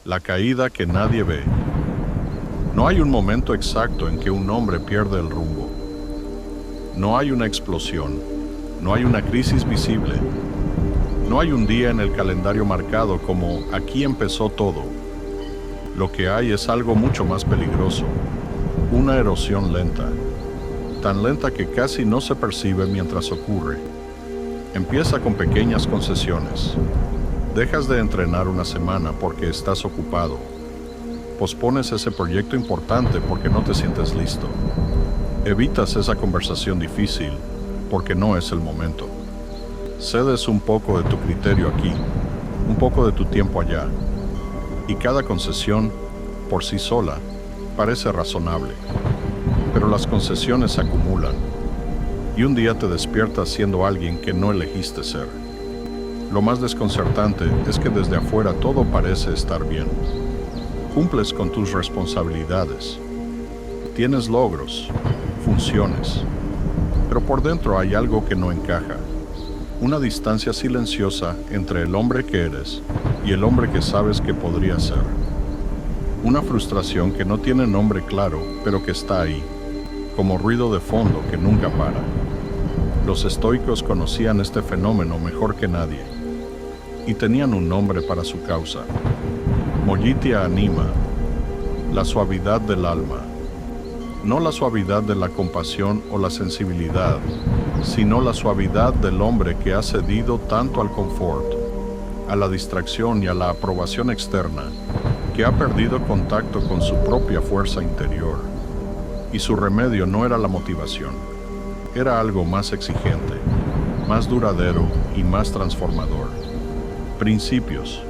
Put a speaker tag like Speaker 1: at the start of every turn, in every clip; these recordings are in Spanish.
Speaker 1: La caída que nadie ve. No hay un momento exacto en que un hombre pierde el rumbo. No hay una explosión. No hay una crisis visible. No hay un día en el calendario marcado como aquí empezó todo. Lo que hay es algo mucho más peligroso. Una erosión lenta. Tan lenta que casi no se percibe mientras ocurre. Empieza con pequeñas concesiones. Dejas de entrenar una semana porque estás ocupado. Pospones ese proyecto importante porque no te sientes listo. Evitas esa conversación difícil porque no es el momento. Cedes un poco de tu criterio aquí, un poco de tu tiempo allá. Y cada concesión, por sí sola, parece razonable. Pero las concesiones se acumulan. Y un día te despiertas siendo alguien que no elegiste ser. Lo más desconcertante es que desde afuera todo parece estar bien. Cumples con tus responsabilidades. Tienes logros, funciones. Pero por dentro hay algo que no encaja. Una distancia silenciosa entre el hombre que eres y el hombre que sabes que podría ser. Una frustración que no tiene nombre claro, pero que está ahí, como ruido de fondo que nunca para. Los estoicos conocían este fenómeno mejor que nadie, y tenían un nombre para su causa. Mollitia anima, la suavidad del alma. No la suavidad de la compasión o la sensibilidad, sino la suavidad del hombre que ha cedido tanto al confort, a la distracción y a la aprobación externa, que ha perdido contacto con su propia fuerza interior. Y su remedio no era la motivación, era algo más exigente, más duradero y más transformador. Principios.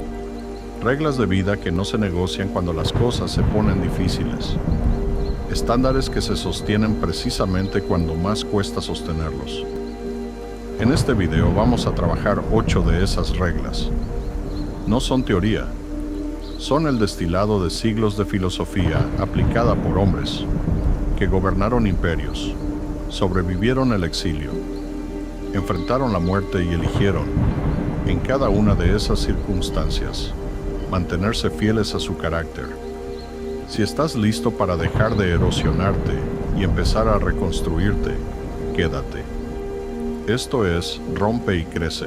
Speaker 1: Reglas de vida que no se negocian cuando las cosas se ponen difíciles. Estándares que se sostienen precisamente cuando más cuesta sostenerlos. En este video vamos a trabajar 8 de esas reglas. No son teoría, son el destilado de siglos de filosofía aplicada por hombres que gobernaron imperios, sobrevivieron el exilio, enfrentaron la muerte y eligieron, en cada una de esas circunstancias, mantenerse fieles a su carácter. Si estás listo para dejar de erosionarte y empezar a reconstruirte, quédate. Esto es Rompe y Crece.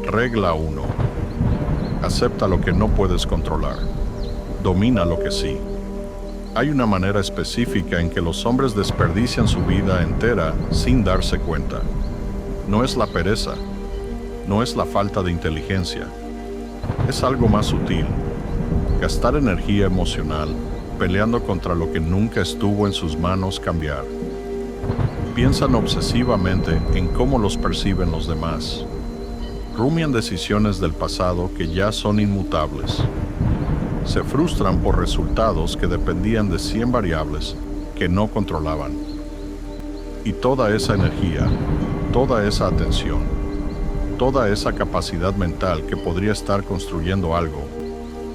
Speaker 1: Regla 1. Acepta lo que no puedes controlar. Domina lo que sí. Hay una manera específica en que los hombres desperdician su vida entera sin darse cuenta. No es la pereza, no es la falta de inteligencia. Es algo más sutil. Gastar energía emocional peleando contra lo que nunca estuvo en sus manos cambiar. Piensan obsesivamente en cómo los perciben los demás. Rumian decisiones del pasado que ya son inmutables. Se frustran por resultados que dependían de 100 variables que no controlaban. Y toda esa energía, toda esa atención, toda esa capacidad mental que podría estar construyendo algo,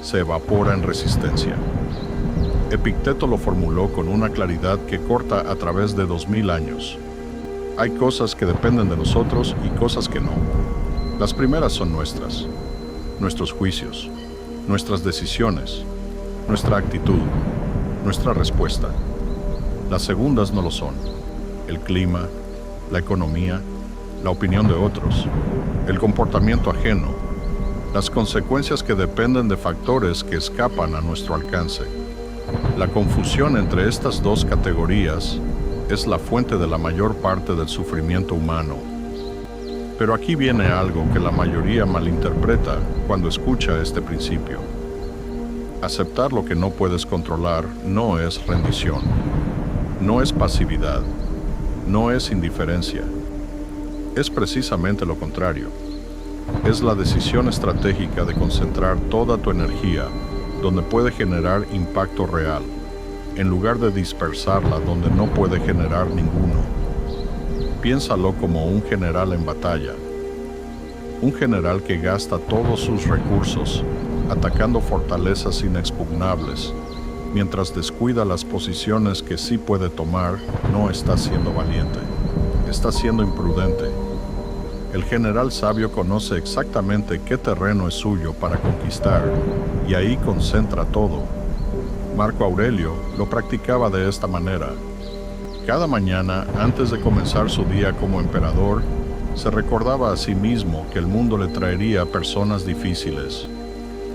Speaker 1: se evapora en resistencia. Epicteto lo formuló con una claridad que corta a través de 2000 años. Hay cosas que dependen de nosotros y cosas que no. Las primeras son nuestras, nuestros juicios, nuestras decisiones, nuestra actitud, nuestra respuesta. Las segundas no lo son. El clima, la economía, la opinión de otros, el comportamiento ajeno, las consecuencias que dependen de factores que escapan a nuestro alcance. La confusión entre estas dos categorías es la fuente de la mayor parte del sufrimiento humano. Pero aquí viene algo que la mayoría malinterpreta cuando escucha este principio. Aceptar lo que no puedes controlar no es rendición, no es pasividad, no es indiferencia. Es precisamente lo contrario. Es la decisión estratégica de concentrar toda tu energía donde puede generar impacto real, en lugar de dispersarla donde no puede generar ninguno. Piénsalo como un general en batalla. Un general que gasta todos sus recursos atacando fortalezas inexpugnables, mientras descuida las posiciones que sí puede tomar, no está siendo valiente, estás siendo imprudente. El general sabio conoce exactamente qué terreno es suyo para conquistar, y ahí concentra todo. Marco Aurelio lo practicaba de esta manera. Cada mañana, antes de comenzar su día como emperador, se recordaba a sí mismo que el mundo le traería personas difíciles,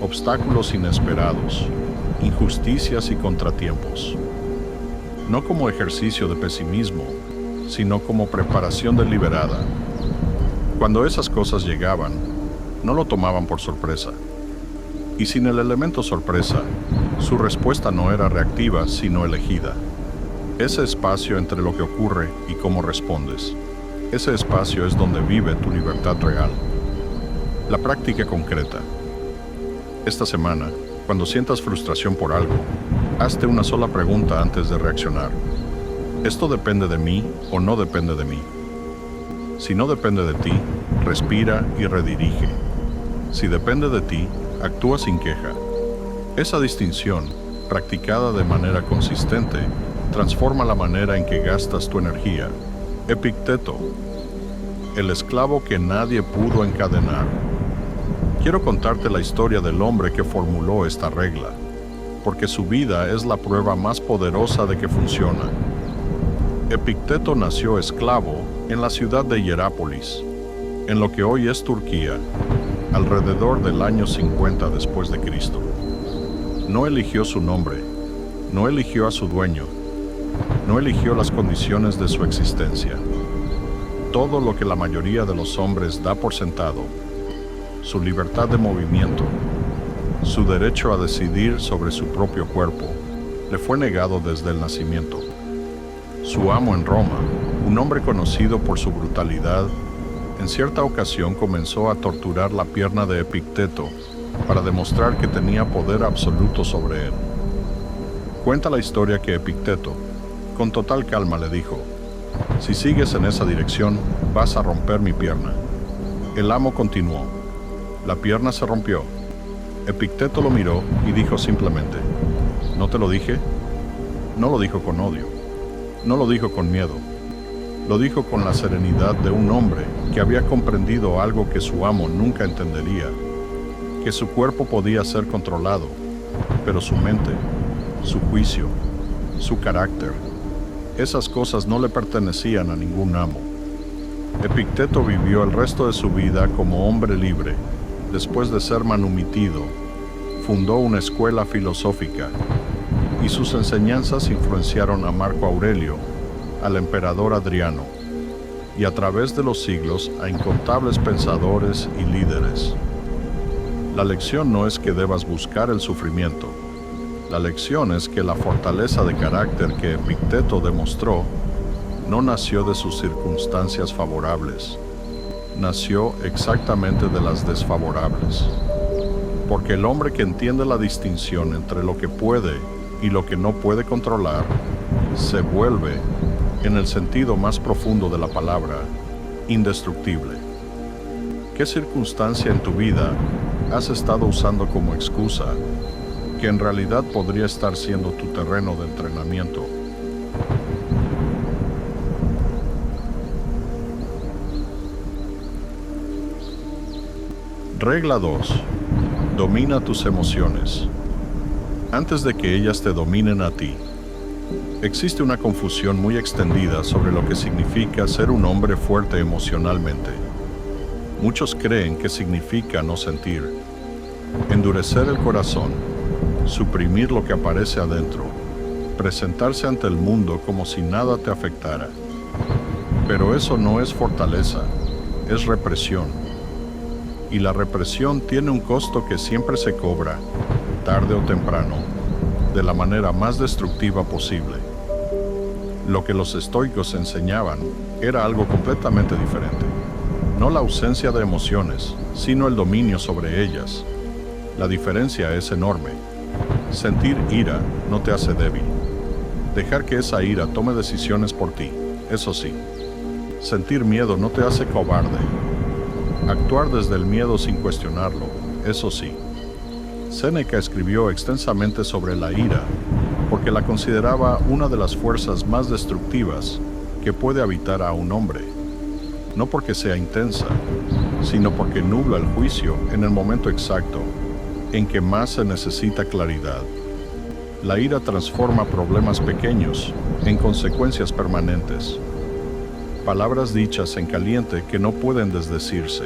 Speaker 1: obstáculos inesperados, injusticias y contratiempos. No como ejercicio de pesimismo, sino como preparación deliberada. Cuando esas cosas llegaban, no lo tomaban por sorpresa. Y sin el elemento sorpresa, su respuesta no era reactiva, sino elegida. Ese espacio entre lo que ocurre y cómo respondes. Ese espacio es donde vive tu libertad real. La práctica concreta. Esta semana, cuando sientas frustración por algo, hazte una sola pregunta antes de reaccionar. ¿Esto depende de mí o no depende de mí? Si no depende de ti, respira y redirige. Si depende de ti, actúa sin queja. Esa distinción, practicada de manera consistente, transforma la manera en que gastas tu energía. Epicteto, el esclavo que nadie pudo encadenar. Quiero contarte la historia del hombre que formuló esta regla, porque su vida es la prueba más poderosa de que funciona. Epicteto nació esclavo en la ciudad de Hierápolis, en lo que hoy es Turquía, alrededor del año 50 después de Cristo. No eligió su nombre, no eligió a su dueño, no eligió las condiciones de su existencia. Todo lo que la mayoría de los hombres da por sentado, su libertad de movimiento, su derecho a decidir sobre su propio cuerpo, le fue negado desde el nacimiento. Su amo en Roma, un hombre conocido por su brutalidad, en cierta ocasión comenzó a torturar la pierna de Epicteto para demostrar que tenía poder absoluto sobre él. Cuenta la historia que Epicteto, con total calma, le dijo: «Si sigues en esa dirección, vas a romper mi pierna». El amo continuó. La pierna se rompió. Epicteto lo miró y dijo simplemente: «¿No te lo dije?». No lo dijo con odio. No lo dijo con miedo. Lo dijo con la serenidad de un hombre que había comprendido algo que su amo nunca entendería, que su cuerpo podía ser controlado, pero su mente, su juicio, su carácter, esas cosas no le pertenecían a ningún amo. Epicteto vivió el resto de su vida como hombre libre. Después de ser manumitido, fundó una escuela filosófica y sus enseñanzas influenciaron a Marco Aurelio, al emperador Adriano, y a través de los siglos a incontables pensadores y líderes. La lección no es que debas buscar el sufrimiento. La lección es que la fortaleza de carácter que Epicteto demostró no nació de sus circunstancias favorables, nació exactamente de las desfavorables. Porque el hombre que entiende la distinción entre lo que puede y lo que no puede controlar, se vuelve, en el sentido más profundo de la palabra, indestructible. ¿Qué circunstancia en tu vida has estado usando como excusa que en realidad podría estar siendo tu terreno de entrenamiento? Regla 2. Domina tus emociones. Antes de que ellas te dominen a ti. Existe una confusión muy extendida sobre lo que significa ser un hombre fuerte emocionalmente. Muchos creen que significa no sentir, endurecer el corazón, suprimir lo que aparece adentro, presentarse ante el mundo como si nada te afectara. Pero eso no es fortaleza, es represión. Y la represión tiene un costo que siempre se cobra, tarde o temprano, de la manera más destructiva posible. Lo que los estoicos enseñaban era algo completamente diferente. No la ausencia de emociones, sino el dominio sobre ellas. La diferencia es enorme. Sentir ira no te hace débil. Dejar que esa ira tome decisiones por ti, eso sí. Sentir miedo no te hace cobarde. Actuar desde el miedo sin cuestionarlo, eso sí. Séneca escribió extensamente sobre la ira porque la consideraba una de las fuerzas más destructivas que puede habitar a un hombre, no porque sea intensa, sino porque nubla el juicio en el momento exacto en que más se necesita claridad. La ira transforma problemas pequeños en consecuencias permanentes. Palabras dichas en caliente que no pueden desdecirse.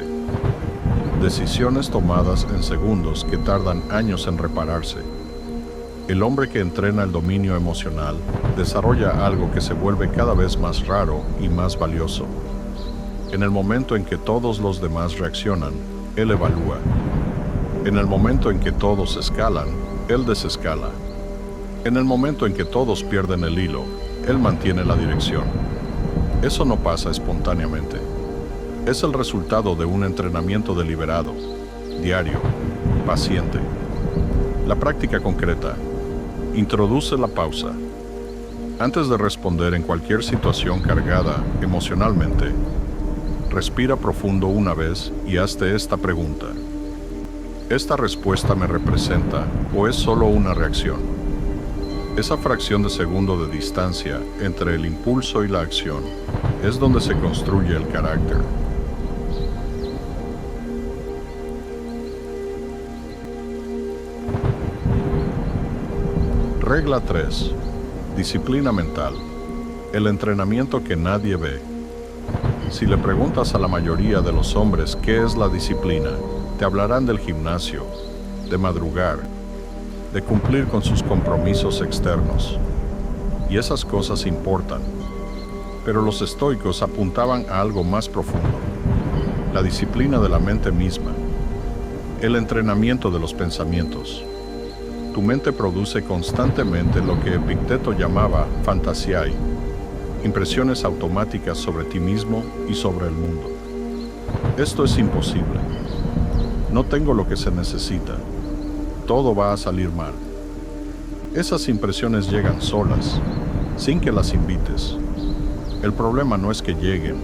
Speaker 1: Decisiones tomadas en segundos que tardan años en repararse. El hombre que entrena el dominio emocional desarrolla algo que se vuelve cada vez más raro y más valioso. En el momento en que todos los demás reaccionan, él evalúa. En el momento en que todos escalan, él desescala. En el momento en que todos pierden el hilo, él mantiene la dirección. Eso no pasa espontáneamente. Es el resultado de un entrenamiento deliberado, diario, paciente. La práctica concreta. Introduce la pausa. Antes de responder en cualquier situación cargada emocionalmente, respira profundo una vez y hazte esta pregunta. ¿Esta respuesta me representa o es solo una reacción? Esa fracción de segundo de distancia entre el impulso y la acción es donde se construye el carácter. Regla 3. Disciplina mental. El entrenamiento que nadie ve. Si le preguntas a la mayoría de los hombres qué es la disciplina, te hablarán del gimnasio, de madrugar, de cumplir con sus compromisos externos. Y esas cosas importan. Pero los estoicos apuntaban a algo más profundo. La disciplina de la mente misma. El entrenamiento de los pensamientos. Tu mente produce constantemente lo que Epicteto llamaba fantasiae, impresiones automáticas sobre ti mismo y sobre el mundo. Esto es imposible. No tengo lo que se necesita. Todo va a salir mal. Esas impresiones llegan solas, sin que las invites. El problema no es que lleguen.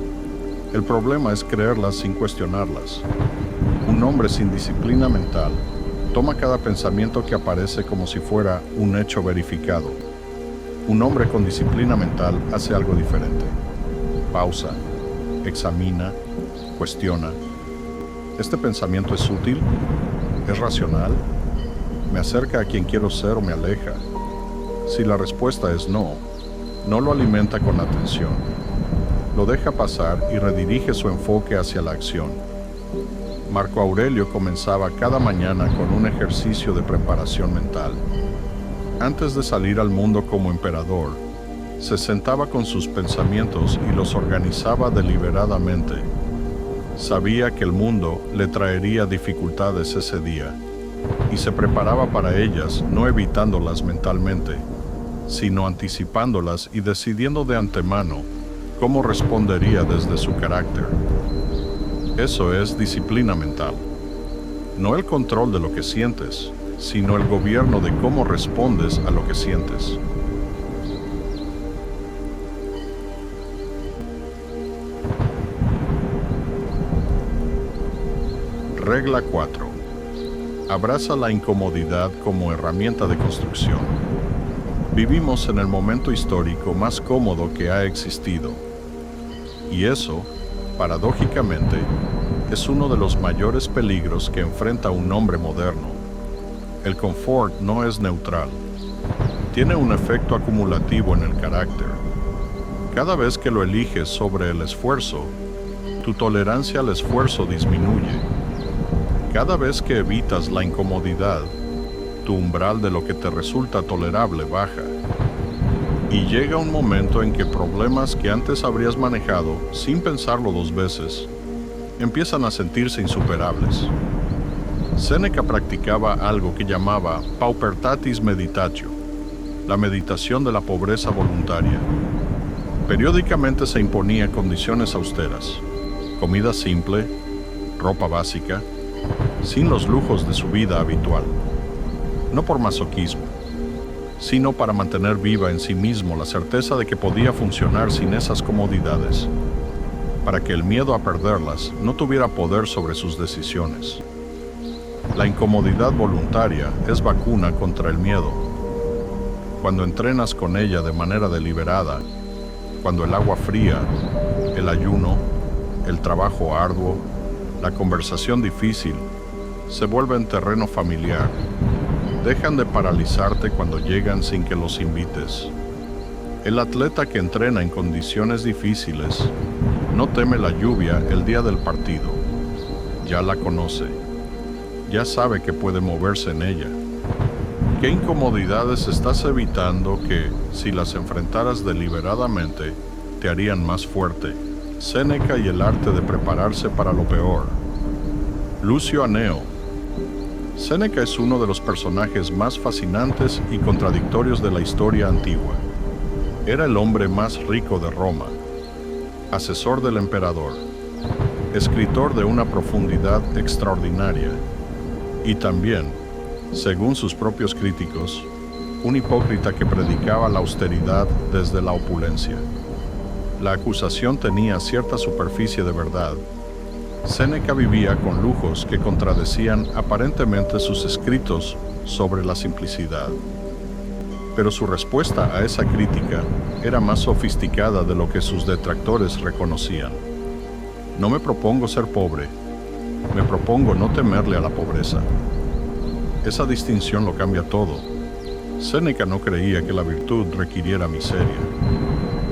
Speaker 1: El problema es creerlas sin cuestionarlas. Un hombre sin disciplina mental toma cada pensamiento que aparece como si fuera un hecho verificado. Un hombre con disciplina mental hace algo diferente. Pausa, examina, cuestiona. ¿Este pensamiento es útil? ¿Es racional? ¿Me acerca a quien quiero ser o me aleja? Si la respuesta es no, no lo alimenta con atención. Lo deja pasar y redirige su enfoque hacia la acción. Marco Aurelio comenzaba cada mañana con un ejercicio de preparación mental. Antes de salir al mundo como emperador, se sentaba con sus pensamientos y los organizaba deliberadamente. Sabía que el mundo le traería dificultades ese día, y se preparaba para ellas no evitándolas mentalmente, sino anticipándolas y decidiendo de antemano cómo respondería desde su carácter. Eso es disciplina mental. No el control de lo que sientes, sino el gobierno de cómo respondes a lo que sientes. Regla 4. Abraza la incomodidad como herramienta de construcción. Vivimos en el momento histórico más cómodo que ha existido. Y eso, paradójicamente, es uno de los mayores peligros que enfrenta un hombre moderno. El confort no es neutral. Tiene un efecto acumulativo en el carácter. Cada vez que lo eliges sobre el esfuerzo, tu tolerancia al esfuerzo disminuye. Cada vez que evitas la incomodidad, tu umbral de lo que te resulta tolerable baja. Y llega un momento en que problemas que antes habrías manejado sin pensarlo dos veces, empiezan a sentirse insuperables. Séneca practicaba algo que llamaba paupertatis meditatio, la meditación de la pobreza voluntaria. Periódicamente se imponía condiciones austeras, comida simple, ropa básica, sin los lujos de su vida habitual. No por masoquismo, sino para mantener viva en sí mismo la certeza de que podía funcionar sin esas comodidades, para que el miedo a perderlas no tuviera poder sobre sus decisiones. La incomodidad voluntaria es vacuna contra el miedo. Cuando entrenas con ella de manera deliberada, cuando el agua fría, el ayuno, el trabajo arduo, la conversación difícil, se vuelven terreno familiar. Dejan de paralizarte cuando llegan sin que los invites. El atleta que entrena en condiciones difíciles no teme la lluvia el día del partido. Ya la conoce. Ya sabe que puede moverse en ella. ¿Qué incomodidades estás evitando que, si las enfrentaras deliberadamente, te harían más fuerte? Séneca y el arte de prepararse para lo peor. Lucio Aneo. Séneca es uno de los personajes más fascinantes y contradictorios de la historia antigua. Era el hombre más rico de Roma, asesor del emperador, escritor de una profundidad extraordinaria y también, según sus propios críticos, un hipócrita que predicaba la austeridad desde la opulencia. La acusación tenía cierta superficie de verdad. Séneca vivía con lujos que contradecían aparentemente sus escritos sobre la simplicidad. Pero su respuesta a esa crítica era más sofisticada de lo que sus detractores reconocían. No me propongo ser pobre, me propongo no temerle a la pobreza. Esa distinción lo cambia todo. Séneca no creía que la virtud requiriera miseria.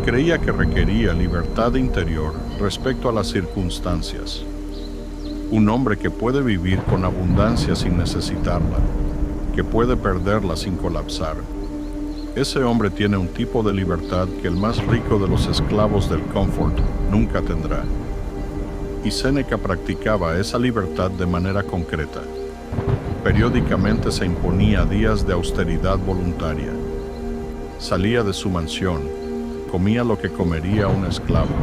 Speaker 1: Creía que requería libertad interior respecto a las circunstancias. Un hombre que puede vivir con abundancia sin necesitarla, que puede perderla sin colapsar. Ese hombre tiene un tipo de libertad que el más rico de los esclavos del confort nunca tendrá. Y Séneca practicaba esa libertad de manera concreta. Periódicamente se imponía días de austeridad voluntaria. Salía de su mansión, comía lo que comería un esclavo.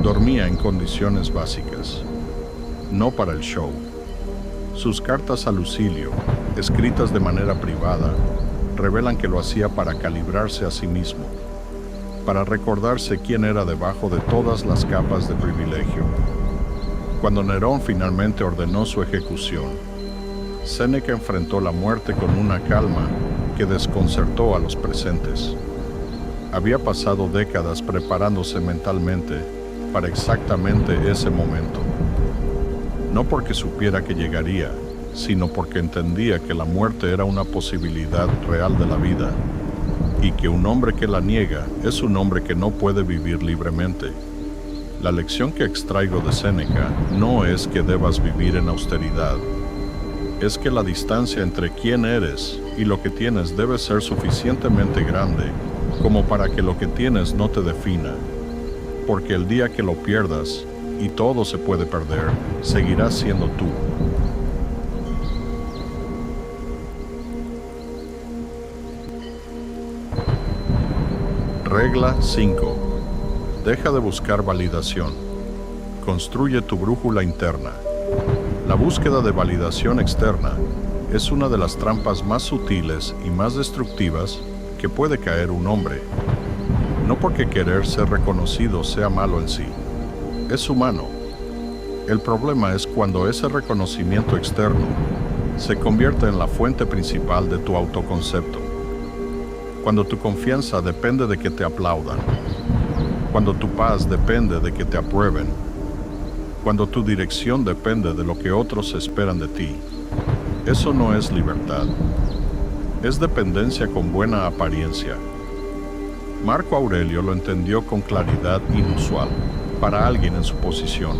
Speaker 1: Dormía en condiciones básicas, no para el show. Sus cartas a Lucilio, escritas de manera privada, revelan que lo hacía para calibrarse a sí mismo, para recordarse quién era debajo de todas las capas de privilegio. Cuando Nerón finalmente ordenó su ejecución, Séneca enfrentó la muerte con una calma que desconcertó a los presentes. Había pasado décadas preparándose mentalmente para exactamente ese momento. No porque supiera que llegaría, sino porque entendía que la muerte era una posibilidad real de la vida, y que un hombre que la niega es un hombre que no puede vivir libremente. La lección que extraigo de Séneca no es que debas vivir en austeridad, es que la distancia entre quién eres y lo que tienes debe ser suficientemente grande como para que lo que tienes no te defina, porque el día que lo pierdas, y todo se puede perder, seguirás siendo tú. Regla 5. Deja de buscar validación. Construye tu brújula interna. La búsqueda de validación externa es una de las trampas más sutiles y más destructivas que puede caer un hombre. No porque querer ser reconocido sea malo en sí. Es humano. El problema es cuando ese reconocimiento externo se convierte en la fuente principal de tu autoconcepto. Cuando tu confianza depende de que te aplaudan. Cuando tu paz depende de que te aprueben. Cuando tu dirección depende de lo que otros esperan de ti. Eso no es libertad. Es dependencia con buena apariencia. Marco Aurelio lo entendió con claridad inusual para alguien en su posición.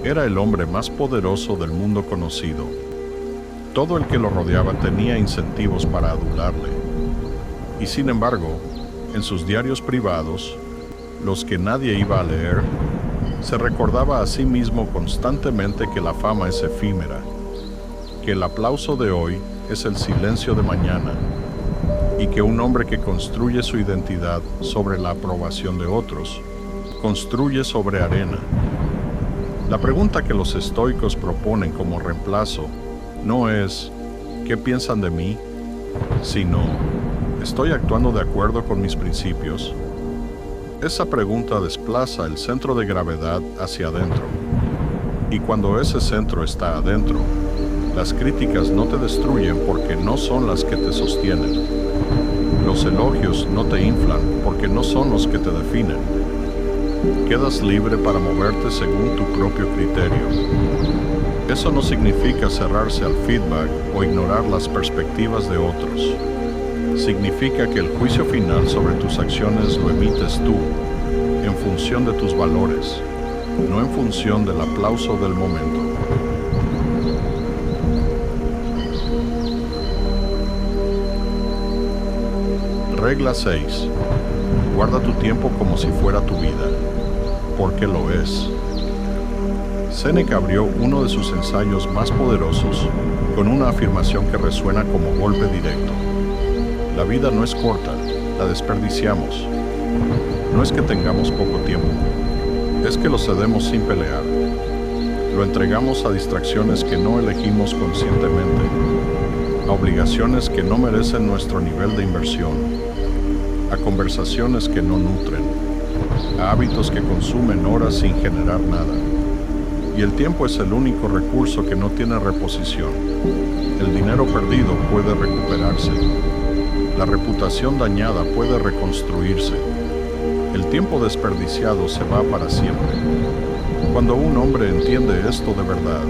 Speaker 1: Era el hombre más poderoso del mundo conocido. Todo el que lo rodeaba tenía incentivos para adularle. Y sin embargo, en sus diarios privados, los que nadie iba a leer, se recordaba a sí mismo constantemente que la fama es efímera, que el aplauso de hoy es el silencio de mañana, y que un hombre que construye su identidad sobre la aprobación de otros, construye sobre arena. La pregunta que los estoicos proponen como reemplazo no es ¿qué piensan de mí?, sino ¿estoy actuando de acuerdo con mis principios? Esa pregunta desplaza el centro de gravedad hacia adentro. Y cuando ese centro está adentro, las críticas no te destruyen porque no son las que te sostienen. Los elogios no te inflan porque no son los que te definen. Quedas libre para moverte según tu propio criterio. Eso no significa cerrarse al feedback o ignorar las perspectivas de otros. Significa que el juicio final sobre tus acciones lo emites tú, en función de tus valores, no en función del aplauso del momento. Regla 6. Guarda tu tiempo como si fuera tu vida, porque lo es. Séneca abrió uno de sus ensayos más poderosos con una afirmación que resuena como golpe directo. La vida no es corta, la desperdiciamos. No es que tengamos poco tiempo, es que lo cedemos sin pelear. Lo entregamos a distracciones que no elegimos conscientemente, a obligaciones que no merecen nuestro nivel de inversión, a conversaciones que no nutren, a hábitos que consumen horas sin generar nada. Y el tiempo es el único recurso que no tiene reposición. El dinero perdido puede recuperarse. La reputación dañada puede reconstruirse. El tiempo desperdiciado se va para siempre. Cuando un hombre entiende esto de verdad,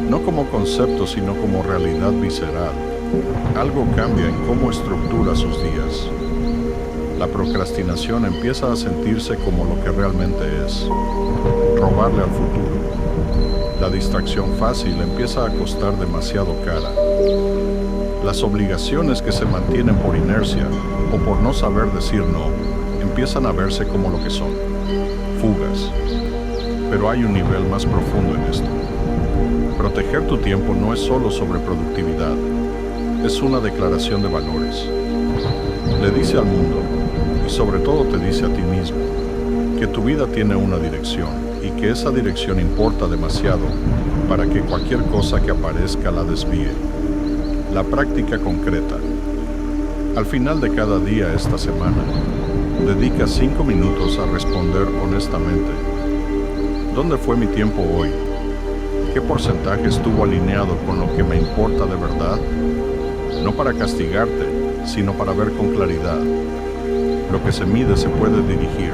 Speaker 1: no como concepto sino como realidad visceral, algo cambia en cómo estructura sus días. La procrastinación empieza a sentirse como lo que realmente es, robarle al futuro. La distracción fácil empieza a costar demasiado cara. Las obligaciones que se mantienen por inercia o por no saber decir no, empiezan a verse como lo que son, fugas. Pero hay un nivel más profundo en esto. Proteger tu tiempo no es solo sobre productividad, es una declaración de valores. Le dice al mundo, y sobre todo te dice a ti mismo, que tu vida tiene una dirección y que esa dirección importa demasiado para que cualquier cosa que aparezca la desvíe. La práctica concreta. Al final de cada día esta semana, dedica 5 minutos a responder honestamente. ¿Dónde fue mi tiempo hoy? ¿Qué porcentaje estuvo alineado con lo que me importa de verdad? No para castigarte, sino para ver con claridad. Lo que se mide se puede dirigir.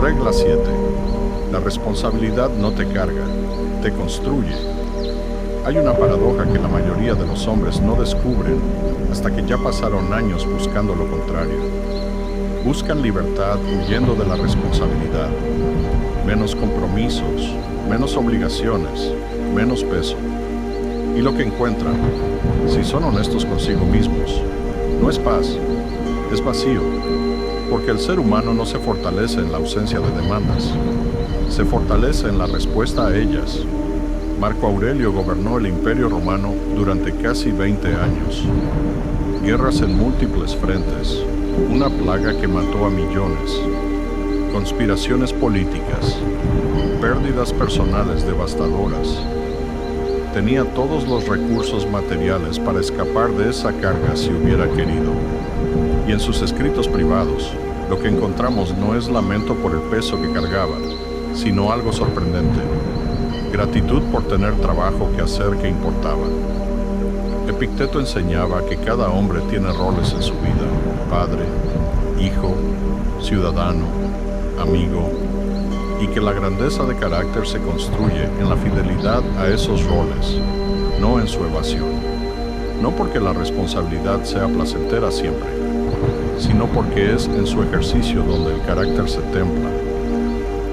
Speaker 1: Regla 7. La responsabilidad no te carga, te construye. Hay una paradoja que la mayoría de los hombres no descubren hasta que ya pasaron años buscando lo contrario. Buscan libertad huyendo de la responsabilidad. Menos compromisos, menos obligaciones, menos peso. Y lo que encuentran, si son honestos consigo mismos, no es paz, es vacío. Porque el ser humano no se fortalece en la ausencia de demandas, se fortalece en la respuesta a ellas. Marco Aurelio gobernó el Imperio Romano durante casi 20 años. Guerras en múltiples frentes, una plaga que mató a millones, conspiraciones políticas, pérdidas personales devastadoras. Tenía todos los recursos materiales para escapar de esa carga si hubiera querido. Y en sus escritos privados, lo que encontramos no es lamento por el peso que cargaba, sino algo sorprendente: gratitud por tener trabajo que hacer que importaba. Epicteto enseñaba que cada hombre tiene roles en su vida: padre, hijo, ciudadano, amigo, y que la grandeza de carácter se construye en la fidelidad a esos roles, no en su evasión. No porque la responsabilidad sea placentera siempre, sino porque es en su ejercicio donde el carácter se templa.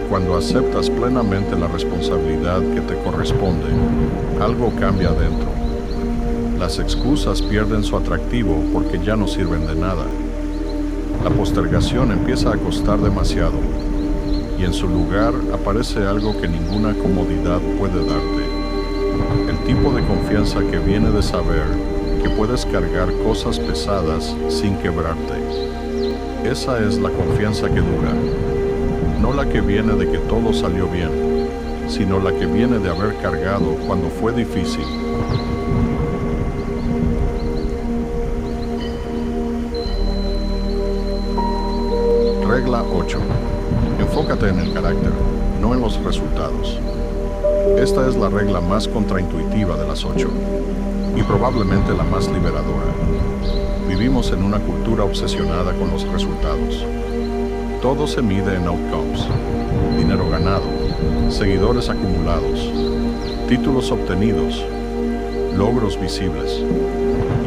Speaker 1: Cuando aceptas plenamente la responsabilidad que te corresponde, algo cambia adentro. Las excusas pierden su atractivo porque ya no sirven de nada. La postergación empieza a costar demasiado, y en su lugar aparece algo que ninguna comodidad puede darte. El tipo de confianza que viene de saber que puedes cargar cosas pesadas sin quebrarte. Esa es la confianza que dura, no la que viene de que todo salió bien, sino la que viene de haber cargado cuando fue difícil. Regla 8. Enfócate en el carácter, no en los resultados. Esta es la regla más contraintuitiva de las 8 y probablemente la más liberadora. Vivimos en una cultura obsesionada con los resultados. Todo se mide en outcomes: dinero ganado, seguidores acumulados, títulos obtenidos, logros visibles.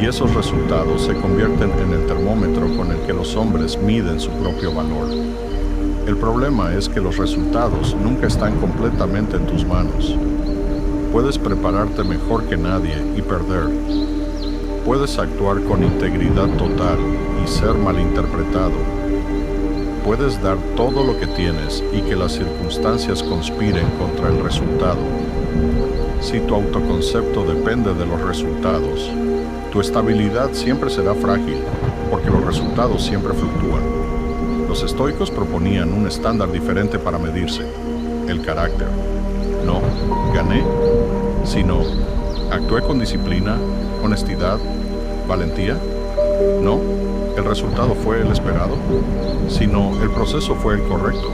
Speaker 1: Y esos resultados se convierten en el termómetro con el que los hombres miden su propio valor. El problema es que los resultados nunca están completamente en tus manos. Puedes prepararte mejor que nadie y perder. Puedes actuar con integridad total y ser malinterpretado. Puedes dar todo lo que tienes y que las circunstancias conspiren contra el resultado. Si tu autoconcepto depende de los resultados, tu estabilidad siempre será frágil, porque los resultados siempre fluctúan. Los estoicos proponían un estándar diferente para medirse: el carácter. No, gané, sino, actué con disciplina, honestidad, valentía. No, el resultado fue el esperado, sino el proceso fue el correcto.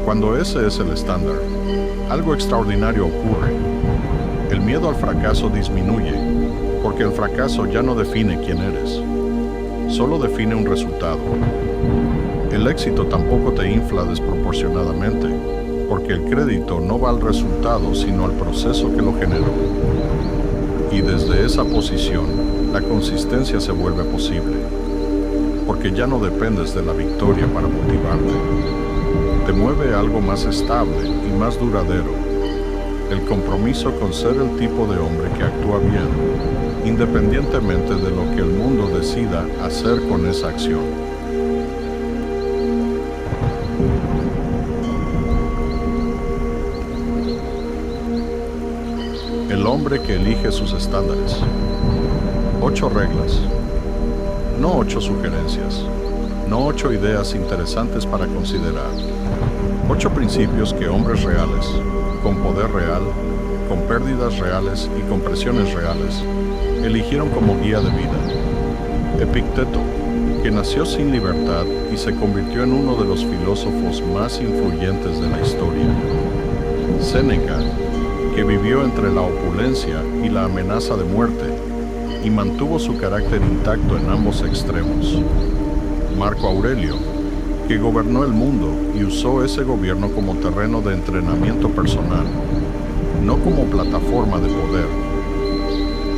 Speaker 1: Cuando ese es el estándar, algo extraordinario ocurre. El miedo al fracaso disminuye, porque el fracaso ya no define quién eres, solo define un resultado. El éxito tampoco te infla desproporcionadamente, porque el crédito no va al resultado, sino al proceso que lo generó. Y desde esa posición, la consistencia se vuelve posible, porque ya no dependes de la victoria para motivarte. Te mueve algo más estable y más duradero: el compromiso con ser el tipo de hombre que actúa bien, independientemente de lo que el mundo decida hacer con esa acción. El hombre que elige sus estándares. 8 reglas. No 8 sugerencias. No 8 ideas interesantes para considerar. 8 principios que hombres reales, con poder real, con pérdidas reales y con presiones reales, eligieron como guía de vida. Epicteto, que nació sin libertad y se convirtió en uno de los filósofos más influyentes de la historia. Séneca, que vivió entre la opulencia y la amenaza de muerte y mantuvo su carácter intacto en ambos extremos. Marco Aurelio, que gobernó el mundo y usó ese gobierno como terreno de entrenamiento personal, no como plataforma de poder.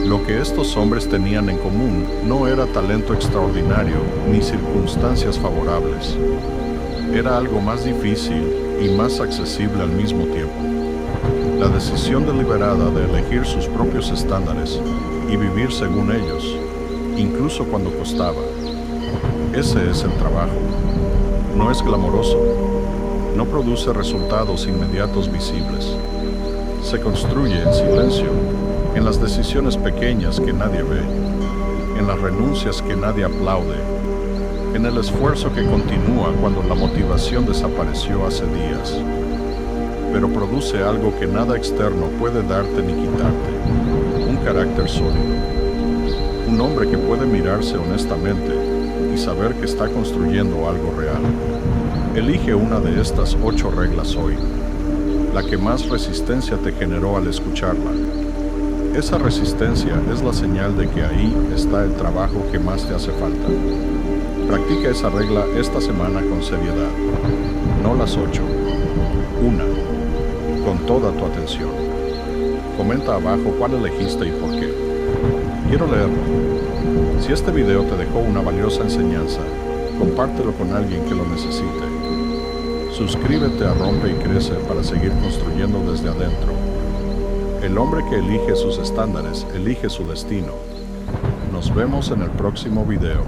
Speaker 1: Lo que estos hombres tenían en común no era talento extraordinario ni circunstancias favorables. Era algo más difícil y más accesible al mismo tiempo: la decisión deliberada de elegir sus propios estándares y vivir según ellos, incluso cuando costaba. Ese es el trabajo. No es glamoroso, no produce resultados inmediatos visibles. Se construye en silencio, en las decisiones pequeñas que nadie ve, en las renuncias que nadie aplaude, en el esfuerzo que continúa cuando la motivación desapareció hace días. Pero produce algo que nada externo puede darte ni quitarte: un carácter sólido. Un hombre que puede mirarse honestamente y saber que está construyendo algo real. Elige una de estas 8 reglas hoy, la que más resistencia te generó al escucharla. Esa resistencia es la señal de que ahí está el trabajo que más te hace falta. Practica esa regla esta semana con seriedad. No las 8. Una. Con toda tu atención. Comenta abajo cuál elegiste y por qué. Quiero leerlo. Si este video te dejó una valiosa enseñanza, compártelo con alguien que lo necesite. Suscríbete a Rompe y Crece para seguir construyendo desde adentro. El hombre que elige sus estándares elige su destino. Nos vemos en el próximo video.